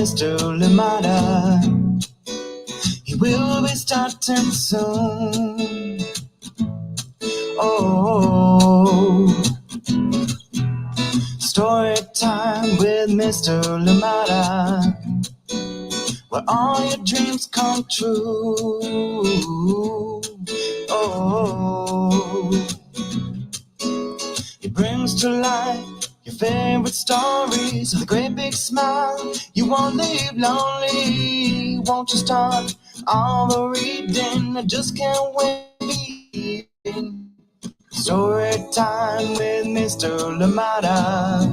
Mr. Lamada. He will be starting soon. Oh, story time with Mr. Lamada, where all your dreams come true. Oh, he brings to life your favorite stories with a great big smile. You won't leave lonely. Won't you start all the reading? I just can't wait. Story time with Mr. Lamada.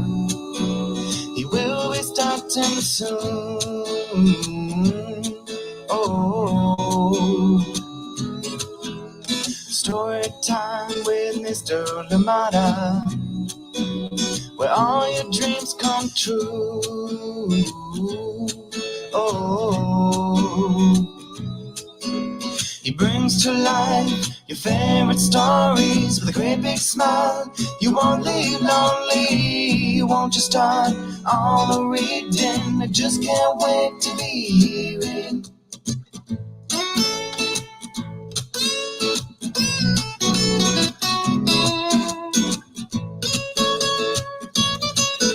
He will be starting soon. Oh, story time with Mr. Lamada, where all your dreams come true. Oh, he brings to life your favorite stories with a great big smile. You won't leave lonely. Won't you start all the reading? I just can't wait to be hearing.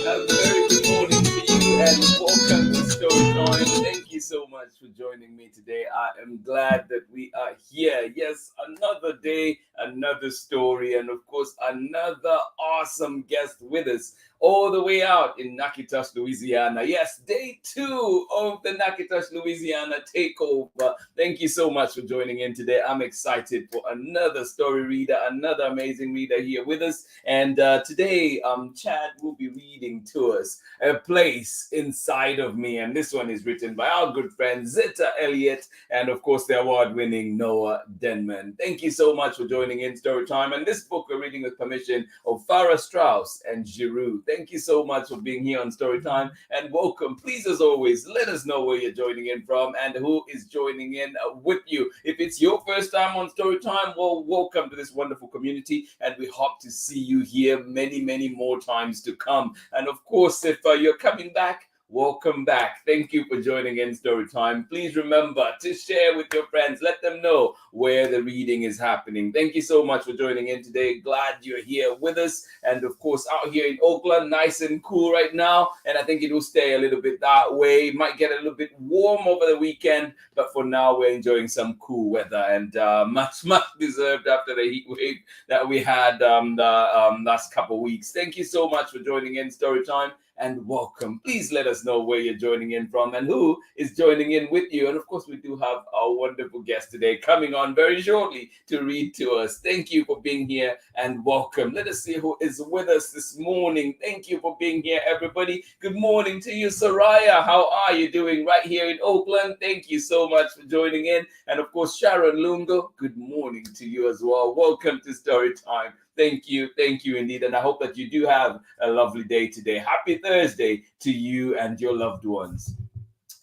A very good morning to you and welcome to Story Time. Thank you so much for joining me today. I am glad that we are here. Yes, another day, another story, and of course, another awesome guest with us all the way out in Natchitoches, Louisiana. Yes, day 2 of the Natchitoches, Louisiana takeover. Thank you so much for joining in today. I'm excited for another story reader, another amazing reader here with us. And today, Chad will be reading to us A Place Inside of Me. And this one is written by our good friend Zetta Elliot and, of course, the award-winning Noah Denmon. Thank you so much for joining in Story Time. And this book we're reading with permission of Farrar, Straus, and Giroux. Thank you so much for being here on Story Time and welcome. Please, as always, let us know where you're joining in from and who is joining in with you. If it's your first time on Story Time, well, welcome to this wonderful community and we hope to see you here many, many more times to come. And of course, if you're coming back, welcome back. Thank you for joining in Story Time. Please remember to share with your friends. Let them know where the reading is happening. Thank you so much for joining in today. Glad you're here with us. And of course, out here in Oakland, nice and cool right now. And I think it will stay a little bit that way. Might get a little bit warm over the weekend. But for now, we're enjoying some cool weather. And much, much deserved after the heat wave that we had the last couple of weeks. Thank you so much for joining in Story Time. And welcome. Please let us know where you're joining in from and who is joining in with you. And of course, we do have our wonderful guest today coming on very shortly to read to us. Thank you for being here and welcome. Let us see who is with us this morning. Thank you for being here, everybody. Good morning to you, Soraya. How are you doing right here in Oakland? Thank you so much for joining in. And of course, Sharon Lungo, good morning to you as well. Welcome to Story Time. Thank you indeed. And I hope that you do have a lovely day today. Happy Thursday to you and your loved ones.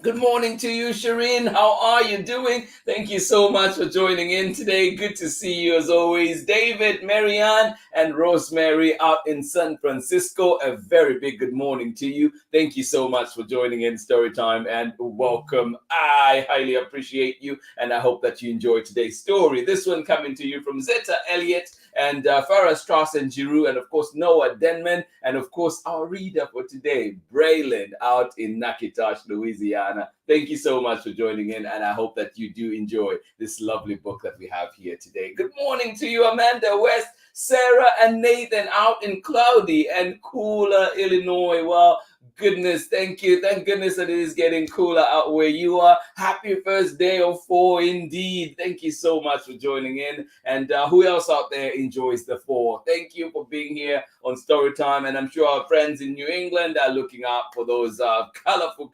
Good morning to you, Shireen. How are you doing? Thank you so much for joining in today. Good to see you as always. David, Marianne, and Rosemary out in San Francisco. A very big good morning to you. Thank you so much for joining in Story Time and welcome. I highly appreciate you and I hope that you enjoyed today's story. This one coming to you from Zetta Elliot and Farrar, Straus, and Giroux, and of course Noah Denmon, and of course our reader for today, Braylon, out in Natchitoches, Louisiana. Thank you so much for joining in, and I hope that you do enjoy this lovely book that we have here today. Good morning to you, Amanda West, Sarah, and Nathan out in cloudy and cooler Illinois. Well, goodness, thank you. Thank goodness that it is getting cooler out where you are. Happy first day of 4 indeed. Thank you so much for joining in. And who else out there enjoys the 4? Thank you for being here on Story Time. And I'm sure our friends in New England are looking out for those colorful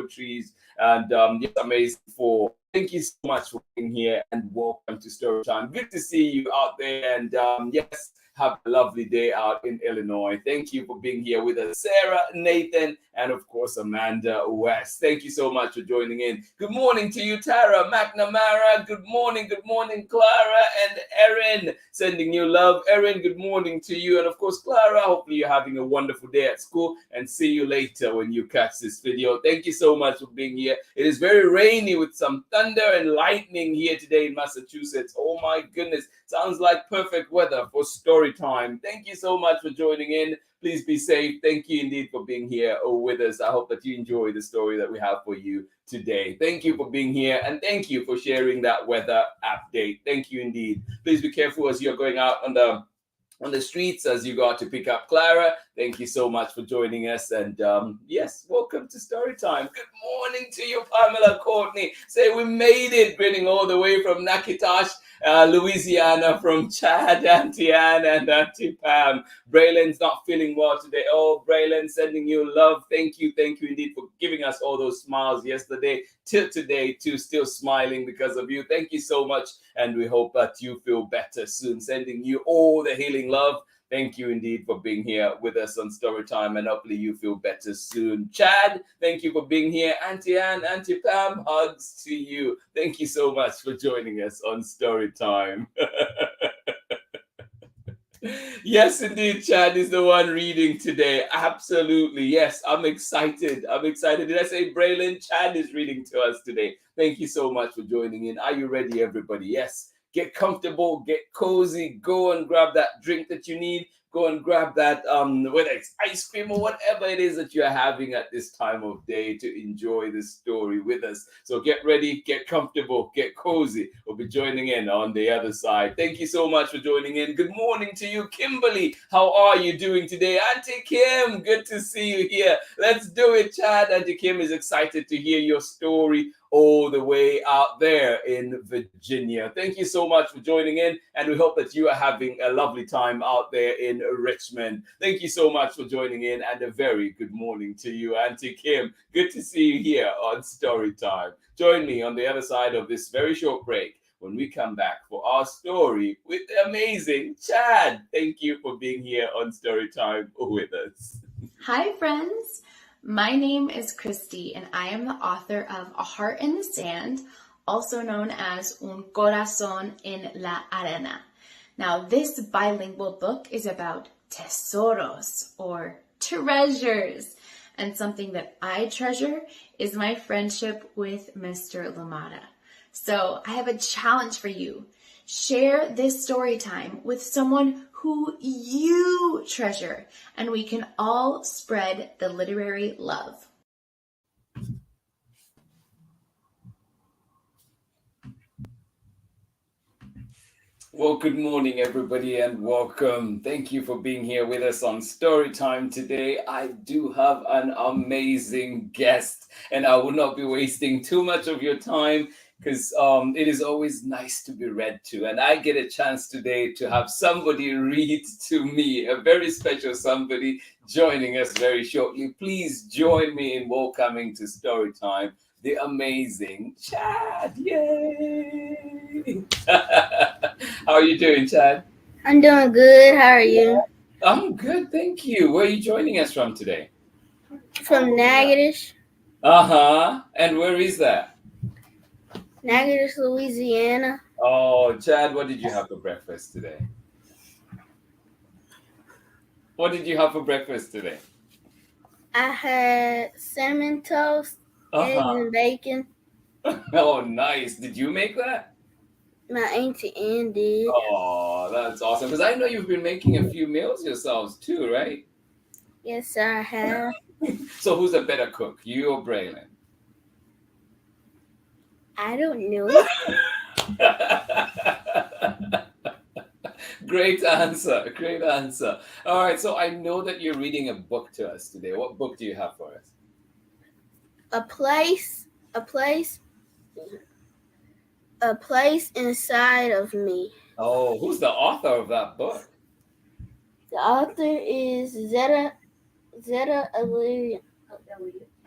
trees and yes, amazing 4. Thank you so much for being here and welcome to Story Time. Good to see you out there. And yes, have a lovely day out in Illinois. Thank you for being here with us, Sarah, Nathan, and of course, Amanda West. Thank you so much for joining in. Good morning to you, Tara McNamara. Good morning, Clara and Erin. Sending you love. Erin, good morning to you. And of course, Clara, hopefully you're having a wonderful day at school, and see you later when you catch this video. Thank you so much for being here. It is very rainy with some thunder and lightning here today in Massachusetts. Oh my goodness. Sounds like perfect weather for story time. Thank you so much for joining in. Please be safe. Thank you indeed for being here with us. I hope that you enjoy the story that we have for you today. Thank you for being here, and thank you for sharing that weather update. Thank you indeed. Please be careful as you're going out on the streets as you go out to pick up Clara. Thank you so much for joining us. And yes, welcome to Storytime. Good morning to you, Pamela Courtney. Say we made it, grinning all the way from Nakitosh, Louisiana, from Chad, Auntie Anne, and Auntie Pam. Braylon's not feeling well today. Oh, Braylon, sending you love. Thank you indeed for giving us all those smiles yesterday till today, too. Still smiling because of you. Thank you so much, and we hope that you feel better soon. Sending you all the healing love. Thank you indeed for being here with us on Storytime, and hopefully you feel better soon. Chad, thank you for being here. Auntie Anne, Auntie Pam, hugs to you. Thank you so much for joining us on Storytime. Yes, indeed, Chad is the one reading today. Absolutely. Yes, I'm excited. Did I say Braylon? Chad is reading to us today. Thank you so much for joining in. Are you ready, everybody? Yes. Get comfortable, get cozy, go and grab that drink that you need. Go and grab that, whether it's ice cream or whatever it is that you're having at this time of day to enjoy this story with us. So get ready, get comfortable, get cozy. We'll be joining in on the other side. Thank you so much for joining in. Good morning to you, Kimberly. How are you doing today? Auntie Kim, good to see you here. Let's do it, Chad. Auntie Kim is excited to hear your story all the way out there in Virginia. Thank you so much for joining in, and we hope that you are having a lovely time out there in Richmond. Thank you so much for joining in, and a very good morning to you, Auntie Kim. Good to see you here on Storytime. Join me on the other side of this very short break when we come back for our story with the amazing Chad. Thank you for being here on Storytime with us. Hi, friends. My name is Christy, and I am the author of A Heart in the Sand, also known as Un Corazón en la Arena. Now, this bilingual book is about tesoros, or treasures, and something that I treasure is my friendship with Mr. Lamada. So I have a challenge for you. Share this story time with someone who you treasure, and we can all spread the literary love. Well, good morning, everybody, and welcome. Thank you for being here with us on Storytime today. I do have an amazing guest, and I will not be wasting too much of your time, because it is always nice to be read to. And I get a chance today to have somebody read to me, a very special somebody joining us very shortly. Please join me in welcoming to Storytime the amazing Chad. Yay! How are you doing, Chad? I'm doing good. How are you? I'm good, thank you. Where are you joining us from today? From Natchitoches. And where is that? Natchitoches, Louisiana. Oh, Chad, what did you have for breakfast today? What did you have for breakfast today? I had cinnamon toast, eggs and bacon. Oh, nice. Did you make that? My Auntie Ann did. Oh, that's awesome. Because I know you've been making a few meals yourselves too, right? Yes, I have. So who's a better cook, you or Braylon? I don't know. Great answer. All right, so I know that you're reading a book to us today. What book do you have for us? A place inside of me. Oh, who's the author of that book? The author is Zetta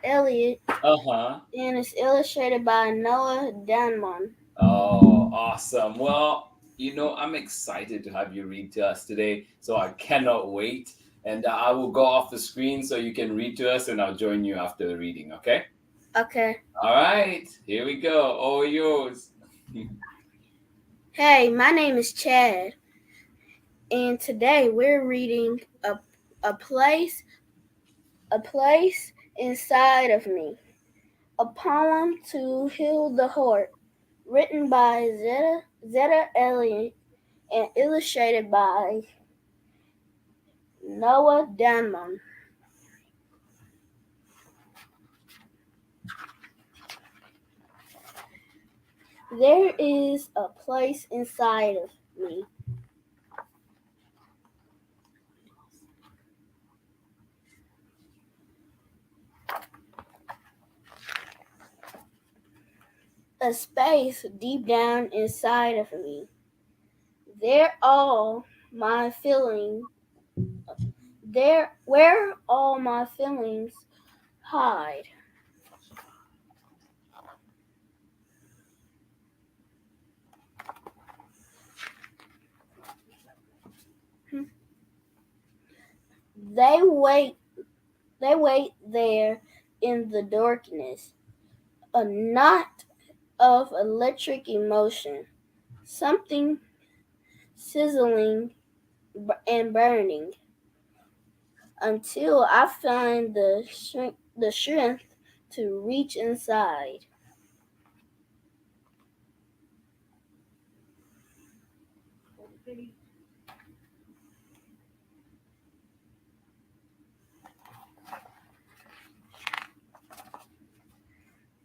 Elliot. And it's illustrated by Denmon. Oh, awesome. Well, I'm excited to have you read to us today, so I cannot wait. And I will go off the screen so you can read to us, and I'll join you after the reading, okay? Okay. All right, here we go. All yours. Hey, my name is Chad, and today we're reading a place inside of me, a poem to heal the heart, written by Zetta Elliot and illustrated by Denmon. There is a place inside of me. A space deep down inside of me. There all my feelings where all my feelings hide. They wait there in the darkness, a knot of electric emotion, something sizzling and burning, until I find the strength to reach inside.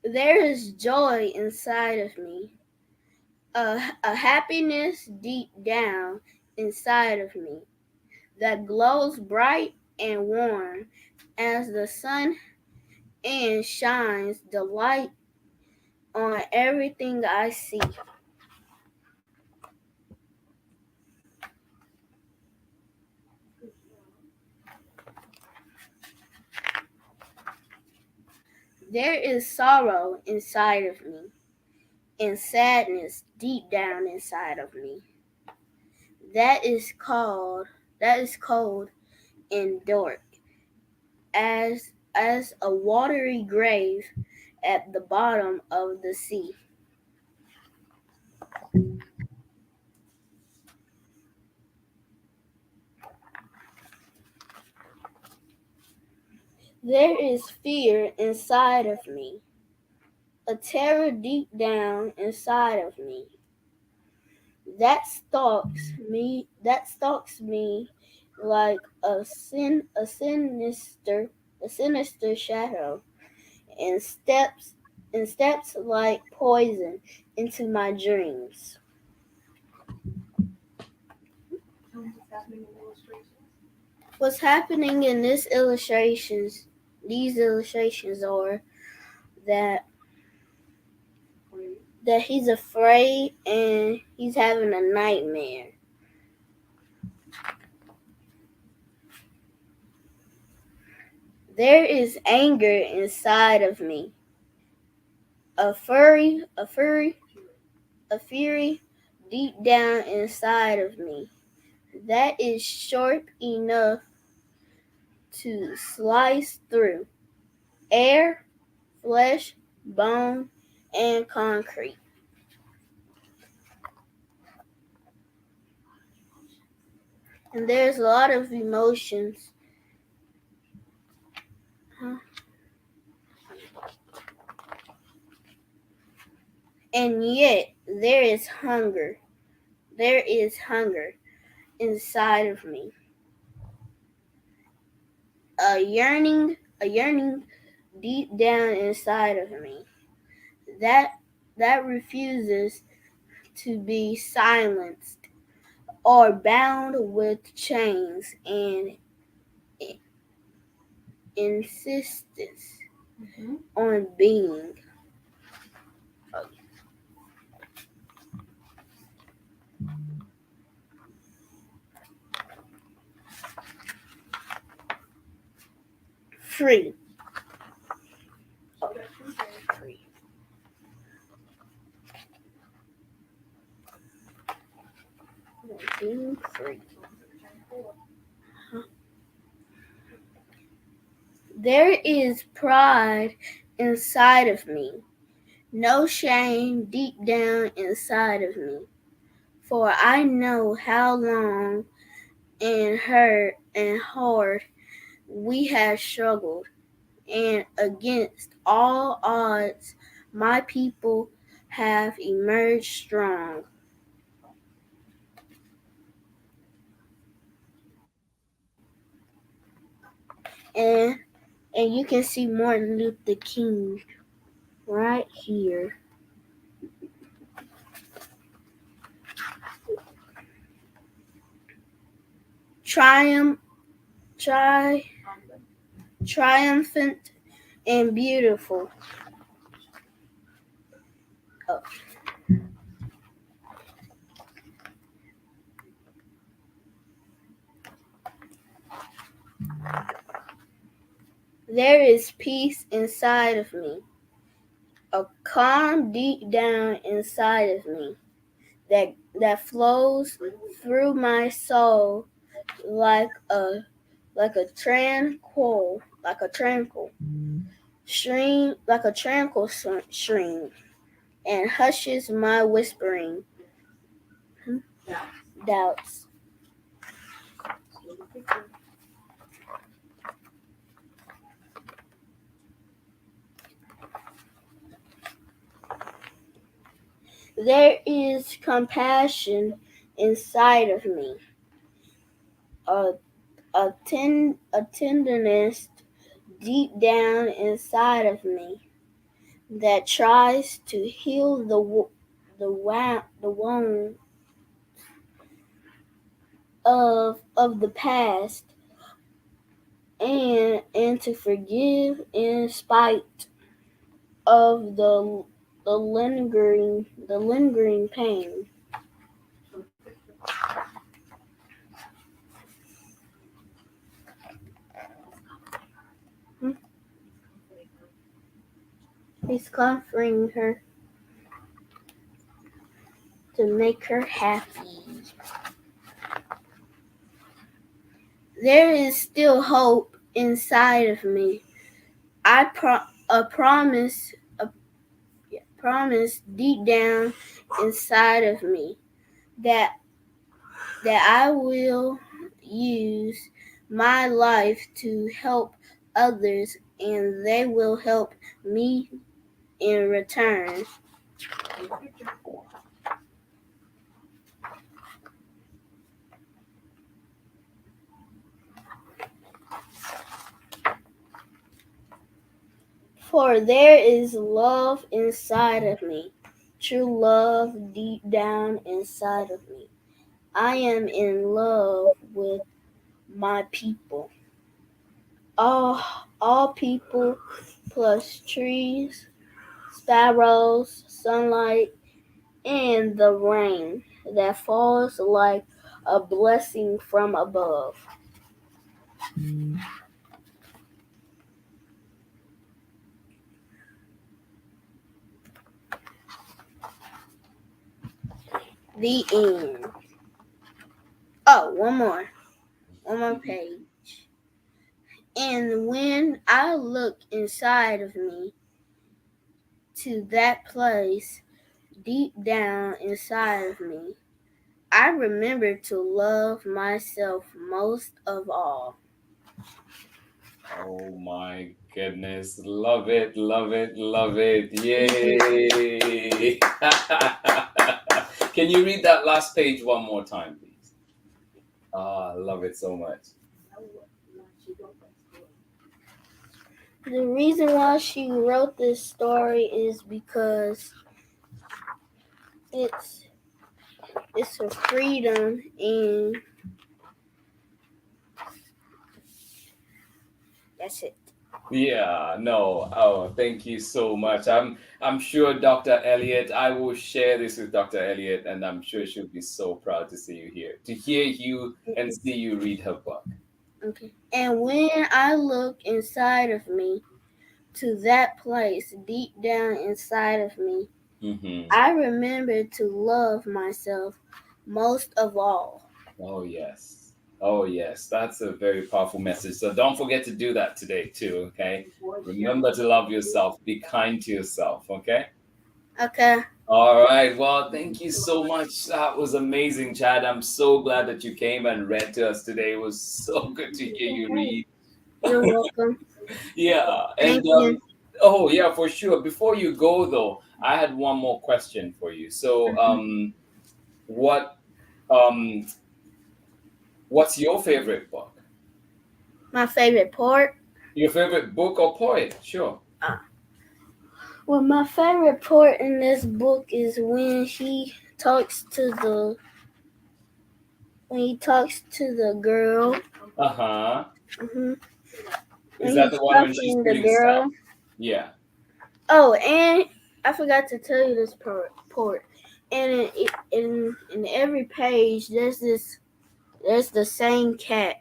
There is joy inside of me, a happiness deep down inside of me that glows bright and warm as the sun and shines the light on everything I see. There is sorrow inside of me and sadness deep down inside of me. That is cold and dark as a watery grave at the bottom of the sea. There is fear inside of me, a terror deep down inside of me that stalks me like a sinister shadow and steps like poison into my dreams. What's happening in these illustrations are that he's afraid and he's having a nightmare. There is anger inside of me, a fury deep down inside of me that is sharp enough to slice through air, flesh, bone, and concrete. And there's a lot of emotions. And yet there is hunger. There is hunger inside of me. A yearning deep down inside of me that refuses to be silenced or bound with chains and insistence on being. Free. Free. being free. There is pride inside of me, no shame deep down inside of me, for I know how long and hurt and hard we have struggled, and against all odds, my people have emerged strong. And you can see Martin Luther King right here. Triumphant and beautiful. Oh. There is peace inside of me, a calm deep down inside of me that flows through my soul like a tranquil stream, and hushes my whispering doubts. There is compassion inside of me, a tenderness deep down inside of me that tries to heal the wound of the past and to forgive in spite of the lingering pain. He's comforting her to make her happy. There is still hope inside of me. A promise deep down inside of me that I will use my life to help others and they will help me in return. For there is love inside of me, true love deep down inside of me. I am in love with my people. All people plus trees, sparrows, sunlight, and the rain that falls like a blessing from above. The end. Oh, one more page. And when I look inside of me to that place deep down inside of me, I remember to love myself most of all. Oh my goodness. Love it, love it, love it. Yay. Can you read that last page one more time, please? I love it so much. The reason why she wrote this story is because it's her freedom, and that's it. Yeah, no. Oh, thank you so much. I'm sure Dr. Elliot, I will share this with Dr. Elliot, and I'm sure she'll be so proud to see you here, to hear you and see you read her book. Okay. And when I look inside of me to that place deep down inside of me, I remember to love myself most of all. Oh, yes. Oh, yes. That's a very powerful message. So don't forget to do that today, too. Okay. Remember to love yourself. Be kind to yourself. Okay. Okay. All right. Well, thank you so much. That was amazing, Chad. I'm so glad that you came and read to us today. It was so good to hear you read. You're welcome. Yeah. And Thank you. oh, yeah, for sure. Before you go, though, I had one more question for you. So, what um what's your favorite book? My favorite part. Your favorite book or poet? Sure. Well, my favorite part in this book is when he talks to the girl. Uh-huh. hmm Is When that he's the one when she's talking the feeling sad? girl. Yeah. Oh, and I forgot to tell you this part. And in every page, there's the same cat.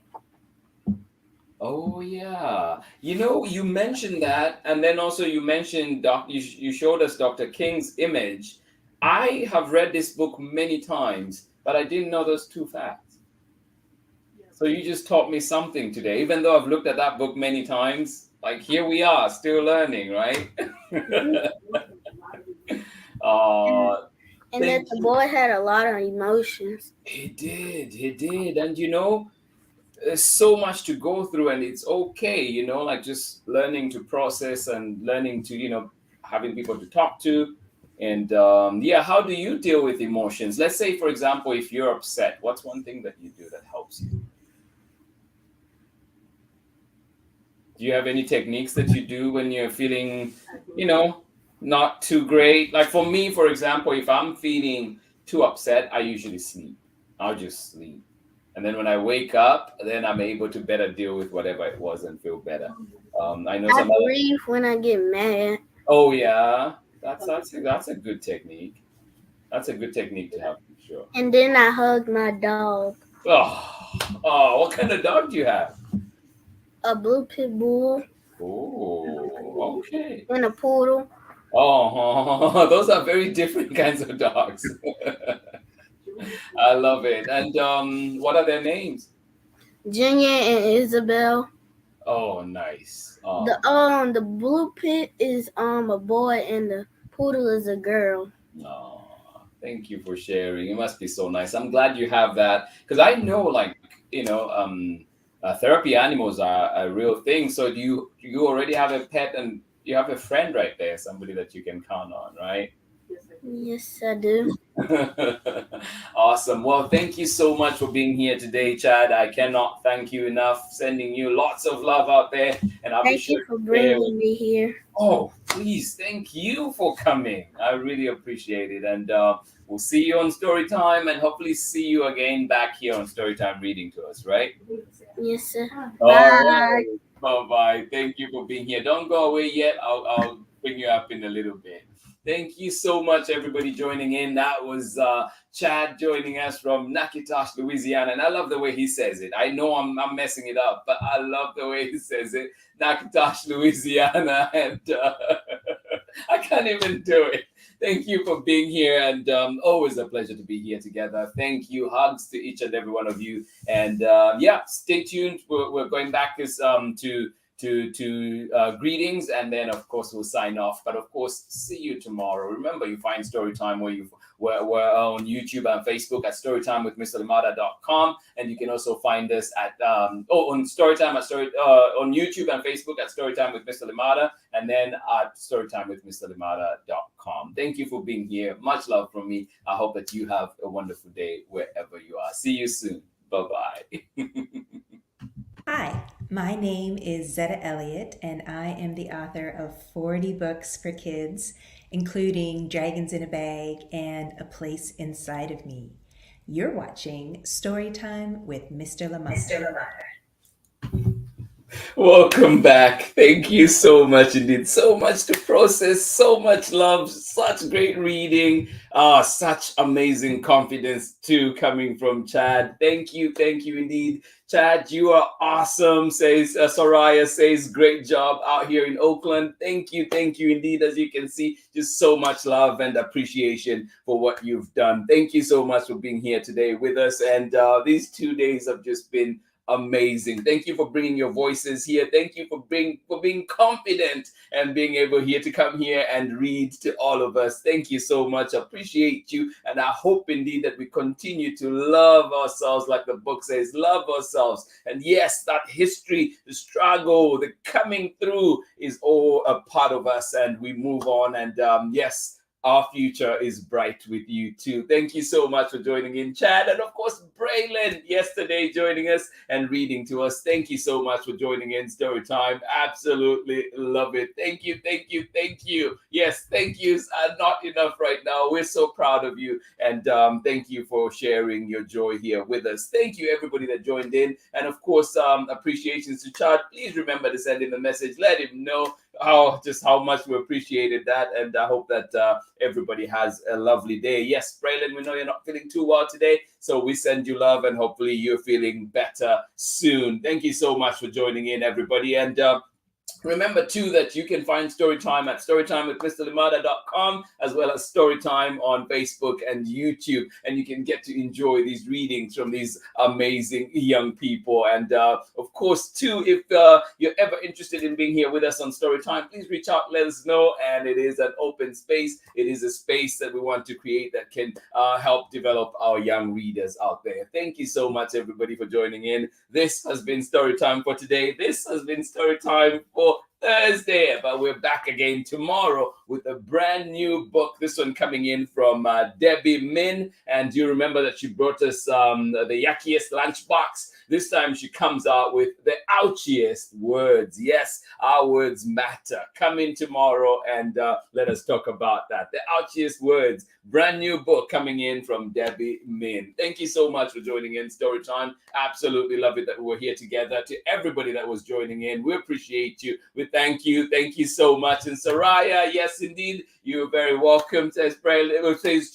Oh, yeah. You know, you mentioned that, and then also you mentioned you showed us Dr. King's image. I have read this book many times, but I didn't know those two facts. So you just taught me something today, even though I've looked at that book many times. Like here we are, still learning, right? uh, And that thank the you. boy had a lot of emotions. He did, and you know, there's so much to go through, and it's okay, you know, like just learning to process and learning to, you know, having people to talk to, and yeah, how do you deal with emotions? Let's say, for example, if you're upset, what's one thing that you do that helps you? Do you have any techniques that you do when you're feeling, you know, not too great? Like for me, for example, if I'm feeling too upset, I usually sleep. I'll just sleep. And then when I wake up, then I'm able to better deal with whatever it was and feel better. I know I some other. breathe when I get mad. Oh yeah, that's a good technique. That's a good technique to have for sure. And then I hug my dog. Oh, what kind of dog do you have? A blue pit bull Oh, okay. and a poodle. Oh, those are very different kinds of dogs. I love it. And what are their names? Junior and Isabel. Oh, nice. The blue pit is a boy and the poodle is a girl. Oh, thank you for sharing. It must be so nice. I'm glad you have that because I know, like, you know, therapy animals are a real thing. So do you already have a pet and you have a friend right there, somebody that you can count on, right? Yes, I do. Awesome. Well, thank you so much for being here today, Chad. I cannot thank you enough. Sending you lots of love out there, and I'll be Thank sure you for to share. bringing me here. Oh, please, thank you for coming. I really appreciate it, and we'll see you on Story Time, and hopefully see you again back here on Story Time reading to us, right? Yes, sir. All Bye. right. Bye bye. Thank you for being here. Don't go away yet. I'll bring you up in a little bit. Thank you so much, everybody, joining in. That was Chad joining us from Nakitosh, Louisiana. And I love the way he says it. I know I'm messing it up, but I love the way he says it. Nakitosh, Louisiana. And I can't even do it. Thank you for being here. And always a pleasure to be here together. Thank you. Hugs to each and every one of you. And yeah, stay tuned. We're going back to greetings, and then of course we'll sign off. But of course, see you tomorrow. Remember, you find Storytime we're on YouTube and Facebook at Storytime with MrLamada.com, and you can also find us at on Storytime on YouTube and Facebook at Storytime with Mr. Lamada, and then at Storytime with MrLamada.com. Thank you for being here. Much love from me. I hope that you have a wonderful day wherever you are. See you soon. Bye bye. Hi, my name is Zetta Elliot, and I am the author of 40 books for kids, including Dragons in a Bag and A Place Inside of Me. You're watching Storytime with Mr. Lamada. Welcome back. Thank you so much indeed. So much to process, so much love, such great reading, such amazing confidence too coming from Chad. Thank you indeed. Chad, you are awesome, says Soraya says, great job out here in Oakland. Thank you indeed. As you can see, just so much love and appreciation for what you've done. Thank you so much for being here today with us. And these 2 days have just been amazing. Thank you for bringing your voices here. Thank you for being confident and being able here to come here and read to all of us. Thank you so much. I appreciate you, and I hope indeed that we continue to love ourselves, like the book says, love ourselves. And yes, that history, the struggle, the coming through is all a part of us, and we move on. And yes, our future is bright with you too. Thank you so much for joining in, Chad. And of course, Braylon, yesterday joining us and reading to us. Thank you so much for joining in Story Time. Absolutely love it. Thank you. Yes, thank yous are not enough right now. We're so proud of you. And thank you for sharing your joy here with us. Thank you, everybody that joined in. And of course, appreciations to Chad. Please remember to send him a message. Let him know how much we appreciated that, and I hope that everybody has a lovely day. Yes, Braylon, we know you're not feeling too well today, so we send you love, and hopefully you're feeling better soon. Thank you so much for joining in, everybody, and remember, too, that you can find Storytime at storytimewithmrlimada.com, as well as Storytime on Facebook and YouTube. And you can get to enjoy these readings from these amazing young people. And of course, too, if you're ever interested in being here with us on Storytime, please reach out, let us know. And it is an open space. It is a space that we want to create that can help develop our young readers out there. Thank you so much, everybody, for joining in. This has been Storytime for today. This has been Storytime for Thursday, but we're back again tomorrow with a brand new book. This one coming in from Debbie Min, and you remember that she brought us the yuckiest lunchbox. This time she comes out with the ouchiest words. Yes, our words matter. Come in tomorrow and let us talk about that. The ouchiest words. Brand new book coming in from Debbie Min. Thank you so much for joining in Storytime. Absolutely love it that we're here together. To everybody that was joining in, we appreciate you. We thank you. Thank you so much. And Soraya, yes, indeed, you're very welcome. Says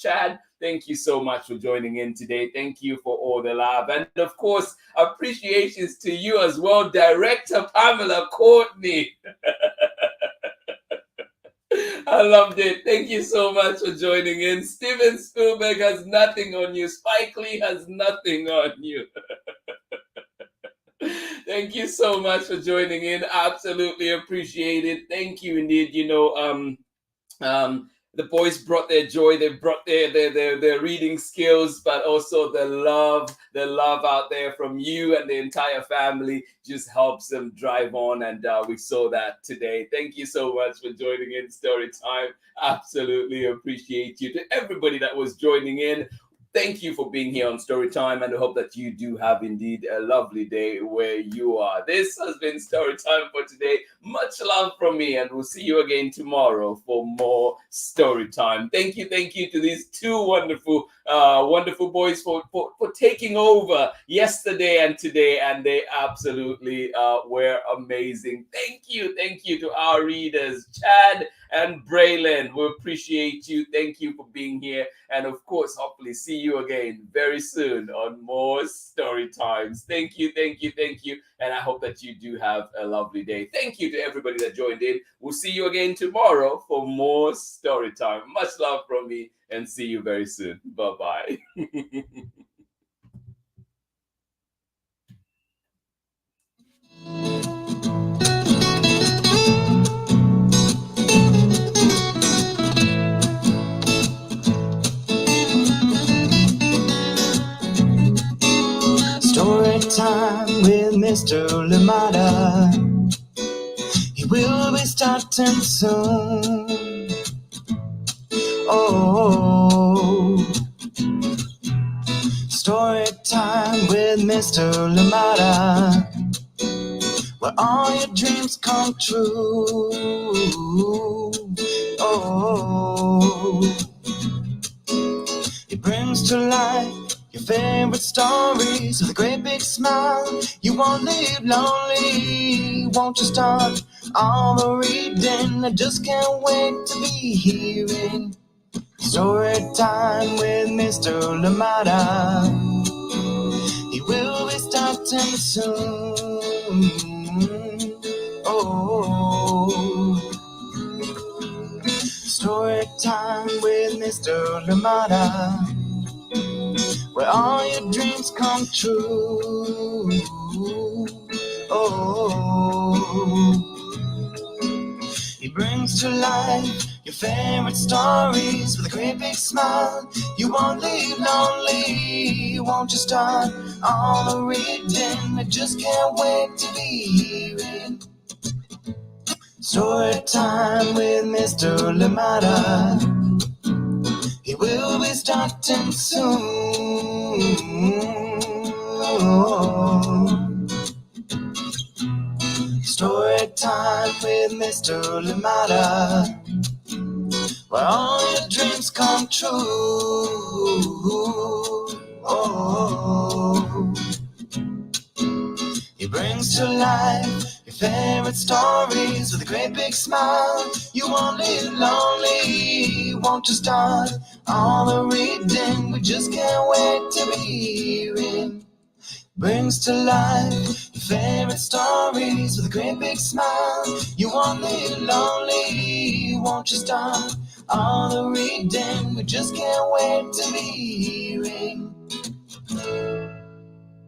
Chad. Thank you so much for joining in today. Thank you for all the love. And of course, appreciations to you as well, Director Pamela Courtney. I loved it. Thank you so much for joining in. Steven Spielberg has nothing on you. Spike Lee has nothing on you. Thank you so much for joining in. Absolutely appreciate it. Thank you indeed. The boys brought their joy, they brought their reading skills, but also the love out there from you and the entire family just helps them drive on, and we saw that today. Thank you so much for joining in Storytime. Absolutely appreciate you. To everybody that was joining in, thank you for being here on Storytime, and I hope that you do have indeed a lovely day where you are. This has been Storytime for today. Much love from me, and we'll see you again tomorrow for more Storytime. Thank you to these two wonderful boys for taking over yesterday and today, and they absolutely were amazing. Thank you to our readers, Chad and Braylon. We appreciate you. Thank you for being here. And of course, hopefully see you again very soon on more Story Times. Thank you. And I hope that you do have a lovely day. Thank you to everybody that joined in. We'll see you again tomorrow for more Story Time. Much love from me, and see you very soon. Bye-bye. Story time with Mr. Limada. He will be starting soon. Oh, story time with Mr. Limada, where all your dreams come true. Oh, he brings to life your favorite stories with a great big smile. You won't live lonely. Won't you start all the reading? I just can't wait to be hearing story time with Mr. Lamada. He will be starting soon. Oh, story time with Mr. Lamada, where all your dreams come true. Oh, he brings to life your favorite stories with a great big smile. You won't leave lonely. Won't you start all the reading? I just can't wait to be hearing story time with Mr. Lamada. He will be starting soon. Story time with Mr. Lamada, where all your dreams come true. Oh, he brings to life your favorite stories with a great big smile. You won't live lonely. Won't you start all the reading? We just can't wait to be hearing. Brings to life your favorite stories with a great big smile. You won't live lonely. Won't you start all the reading? We just can't wait to be